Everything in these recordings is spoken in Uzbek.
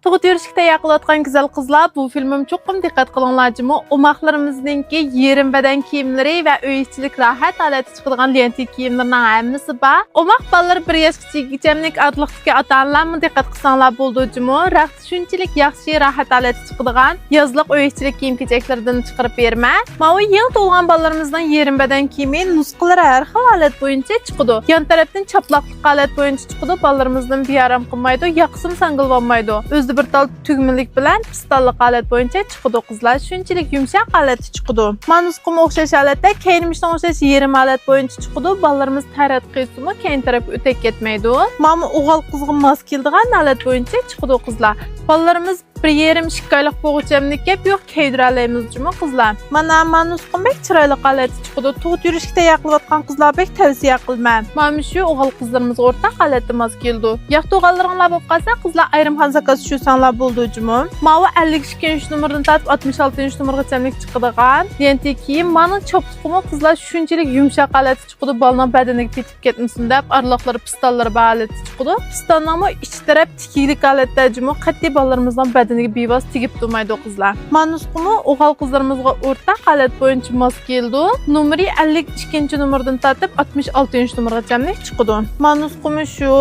Tug'ut yurishga tayyorlayotgan güzel qizlar, bu filmim cho'qim diqqat qilinglar-jimi, umoqlarimizningki yerim badan kiyimlari va uy-ichilik rohat holati chiqadigan lenti kiyimlarning hammasi bor. Umoq bolalar 1 yoshgacha adliqdagi ota-onalarni diqqat qilsanglar bo'ldi-jimi, raqs shunchalik yaxshi rohat holati chiqadigan yozliq uy-ichilik kiyim-kechaklardan chiqarib berma. Mana yangi tug'ilgan bolalarimizning yerim badan kiyimi nusxalari har xil holat bo'yicha chiqadi. Yon tarafdan chaplaqlik holat bo'yicha chiqadi. Bolalarimizdan bearam qilmaydi, yoqsim sangilolmaydi. O'zida bir tal tugmilik bilan pistonlik holat bo'yicha chiqadi qizlar. Shunchalik yumshoq holati chiqadi. Manusqum o'xshash holatda keyinmishdan o'xshash yerim holat bo'yicha chiqadi. Bolalarimiz tarat qilsimi, keyin tarafga o'tib ketmaydi. Mana o'g'il qizga mos keladigan holat bo'yicha chiqadi qizlar. Bolalarimiz 1,5-2 oylik bo'g'ichamlikka yo'q kiydiramiz-jimi qizlar. Mana manusqumdek chiroyli holatda chiqadi. Tug'ut yurishga tayyorlayotgan qizlarga tavsiya qilman. Mana shu o'g'il qizlarimiz o'rtaq holatda mos keldi. Yo'q tug'anlaringlar bo'lib qolsa, qizlar ayrimxon zakaz tushsanlar bo'ldi-jimi. Mana 52 nomerdan tortib 66 nomergacha chiqadigan lenti kiyim. Mana cho'pqimi qizlar shunchalik yumshoq holatda chiqadi. Bolaning badaniga ketib ketmasin deb arloqlari pistonlari bor holatda chiqadi. Pistonning ich taraf tiklik holatda-jimi qat'iy bolalarimizning badaniga bevos tegib turmaydi qizlar. Manusqumi o'g'il qizlarimizga o'rtaq holat bo'yicha mos keldi. Nomeri 52 nomerdan tortib 66 nomergacha chiqadi. Manusqumi shu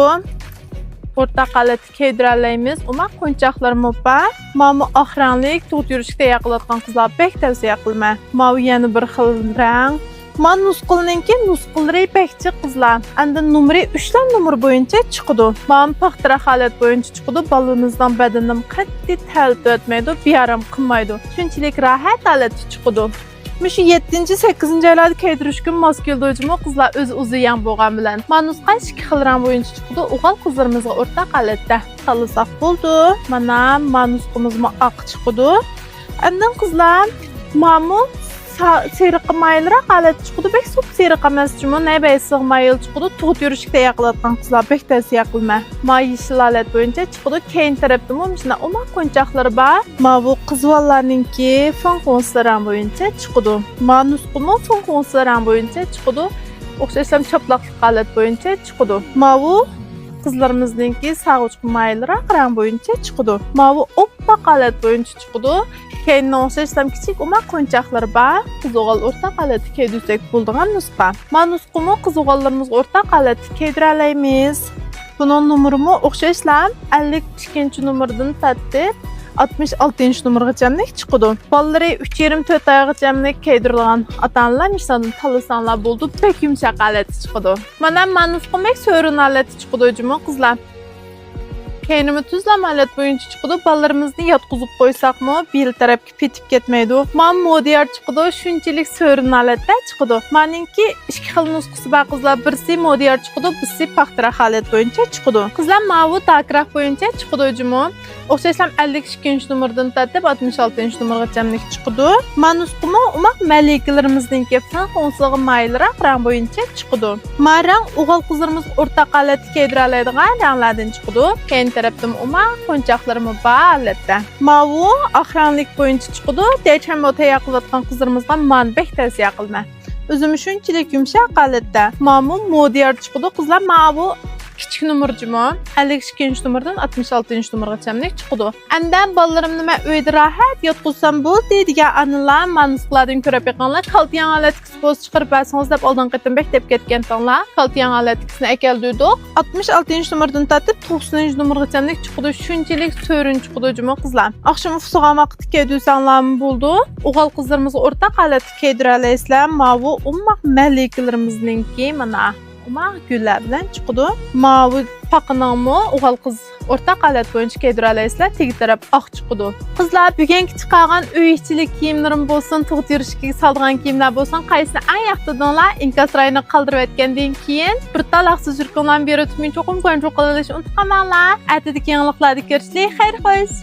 o'rtaq holatda kiydiramiz. Umoq qo'nchoqlarimiz bor. Mana oq ranglik tug'ut yurishga tayyorlayotgan qizlar bek tavsiya qilman. Mana yana bir xil rang. Mana nusqilninki nusqilri bekchi qizlar. Endi nomeri 3 nomer bo'yicha chiqadi. Mana paxtira holat bo'yicha chiqadi. Bolamizdan badanim qat'iy talab o'tmaydi, bearam qilmaydi. Shunchalik rohat holatda chiqadi. Mushu 7-8 oylarda kiydirishga mos keldi-jimi qizlar o'zi ham bo'lgan bilan. Manusqa 2 xil rang bo'yicha chiqadi. O'g'il qizlarimizga o'rtaq holatda tanlasak bo'ldi. Mana manusqimizmi oq chiqadi. Endi qizlar mana seriq mayilroq holat chiqadi. Bek sup seriq emas-jimi, nabay sig'mayil chiqadi. Tug'ut yurishga tayyorlayotgan qizlar bek tavsiya qilma. Ma yeshil holat bo'yicha chiqadi. Keyin tarafda mana umoq qo'nchoqlari bor. Ma bu qizvallarningki fonqonsaran bo'yicha chiqadi. Ma nusqumi fonqonsaran bo'yicha chiqadi. O'xshasham chaplaqlik holat bo'yicha chiqadi. Ma bu qizlarimizningki sag'uch mayilroq rang bo'yicha chiqadi. Ma bu oppoq holat bo'yicha chiqadi. Keyin o'xshasham kichik umoq qo'nchoqlari bor. Qiz-o'g'il o'rtaq holatda kiydirsak bo'ladigan nusxa. Mana nusxani qiz-o'g'illarimizga o'rtaq holatda kiydiramiz. Buning nomerimi o'xshashlam 52 nomerdan tortib 66 nomergacha chiqadi. Bolalari 3,5-4 oygacha kiydirilgan ota-onalar misoldan tanlasanglar bo'ldi, bek yumshoq holatda chiqadi. Mana manusqamek so'rin holatda chiqadi-jimi qizlar. Keynimi tuzlama holat bo'yicha chiqadi. Bolalarimizni yotqizib qo'ysaqmi, bel tarafga petib ketmaydi. Mana modiyar chiqadi, shunchalik so'rin holatda chiqadi. Meningki 2 xil nusxasi bor qizlar. Birsi modiyar chiqadi, birsi paxtira holat bo'yicha chiqadi. Qizlar mana bu takraq bo'yicha chiqadi-jimi. O'xshasham 52 nomerdan tortib 66 nomergacha chiqadi. Manusqumi umoq malikalarimizningki fonqonsig'i mayilroq rang bo'yicha chiqadi. Ma rang o'g'il qizlarimiz o'rtaq holatda kiydiradigan ranglardan chiqadi. Keyin tarafdan umoq qo'nchoqlarimi bor holatda. Ma bu oq ranglik bo'yicha chiqadi. Decham tayyorlayotgan qizlarimizga men bek tavsiya qilman. O'zim shunchalik yumshoq holatda. Mana modiyar chiqadi qizlar. Mana bu kichik nomer-jimi 52 nomerdan 66 nomergacha chiqadi. Andan bolalarimni men uyda rohat yotqizsam bo'ldi degan onalar manusqlardan ko'rib yiqqanlar kaltiyan holatga spos chiqarib bersangiz deb oldin qaytam bek deb ketgan tonlar. Kaltiyan holatga akeldik. 66 nomerdan tortib 90 nomergacha chiqadi. Shunchalik so'rin chiqadi-jimi qizlar. Oqshom uxlagan vaqtda kiydirsanglar bo'ldi. O'g'il qizlarimizga o'rtaq holatda kiydiralaysizlar. Mana bu umoq malikalarimizningki mana umoq gullar bilan chiqadi. Mana bu paqiningmi o'g'il qiz o'rtaq holat bo'yicha kiydiralaysizlar. Tegi taraf oq chiqadi. Qizlar bugungi chiqargan uy-ichilik kiyimlarim bo'lsin, tug'ut yurishga solgan kiyimlar bo'lsin, qaysini eng yaxshidonlar inkas rayini qoldirib o'tgandan keyin bir talaqsiz yurgandan beri o'tmay cho'qim qo'yib qilishni unutmanglar. Atidagi yangiliklarni ko'rishlik xayr xo'sh.